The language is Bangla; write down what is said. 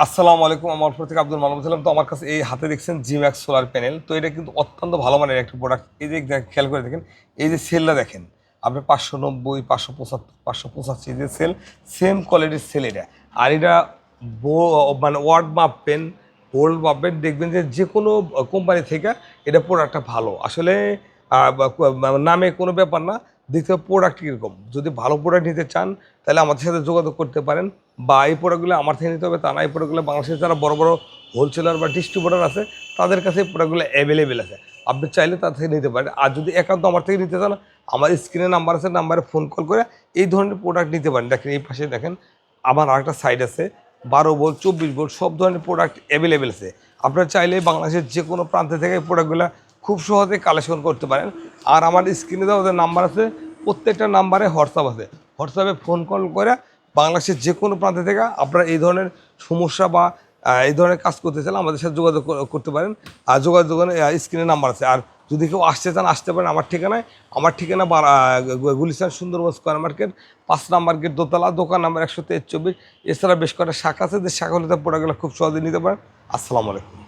আসসালামু আলাইকুম। আমার থেকে আব্দুল মানব ছিলাম। তো আমার কাছে এই হাতে দেখছেন জিম্যাক্স সোলার প্যানেল। তো এটা কিন্তু অত্যন্ত ভালো মানের একটা প্রোডাক্ট। এই যে খেয়াল করে দেখেন, এই যে সেলটা দেখেন, আপনি 590, 575, 585 যে সেল, সেম কোয়ালিটির সেল এটা। আর এটা মানে ওয়ার্ড মাপবেন, ভোল্ট মাপবেন, দেখবেন যে যে কোনো কোম্পানি থেকে এটা প্রোডাক্টটা ভালো। আসলে নামে কোনো ব্যাপার না, দেখতে হবে প্রোডাক্ট কীরকম। যদি ভালো প্রোডাক্ট নিতে চান তাহলে আমাদের সাথে যোগাযোগ করতে পারেন, বা এই প্রোডাক্টগুলো আমার থেকে নিতে হবে তা না। এই প্রোডাক্টগুলো বাংলাদেশের যারা বড় বড় হোলসেলার বা ডিস্ট্রিবিউটার আছে তাদের কাছে এই প্রোডাক্টগুলো অ্যাভেলেবেল আছে, আপনি চাইলে তার থেকে নিতে পারেন। আর যদি একান্ত আমার থেকে নিতে চান, আমার স্ক্রিনে নাম্বার আছে, নাম্বারে ফোন কল করে এই ধরনের প্রোডাক্ট নিতে পারেন। দেখেন এই পাশে দেখেন আমার আরেকটা সাইড আছে, 12 ভোল্ট, 24 ভোল্ট, সব ধরনের প্রোডাক্ট অ্যাভেলেবেল আছে। আপনারা চাইলে বাংলাদেশের যে কোনো প্রান্ত থেকে এই প্রোডাক্টগুলো খুব সহজে কালেকশন করতে পারেন। আর আমার স্ক্রিনে দেওয়া ওদের নাম্বার আছে, প্রত্যেকটা নাম্বারে হোয়াটসঅ্যাপ আছে, হোয়াটসঅ্যাপে ফোন কল করে বাংলাদেশের যে কোনো প্রান্ত থেকে আপনারা এই ধরনের সমস্যা বা এই ধরনের কাজ করতে চান আমাদের সাথে যোগাযোগ করতে পারেন। আর যোগাযোগের স্ক্রিনে নাম্বার আছে। আর যদি কেউ আসতে চান আসতে পারেন আমার ঠিকানায়। আমার ঠিকানা Gulistan Sundarban square market, 5 number gate, দোতলা, দোকান নাম্বার 123। এছাড়া বেশ কয়েকটা শাখা আছে, যে শাখাগুলোতে প্রোডাক্টগুলো খুব সহজে নিতে পারেন। আসসালামু আলাইকুম।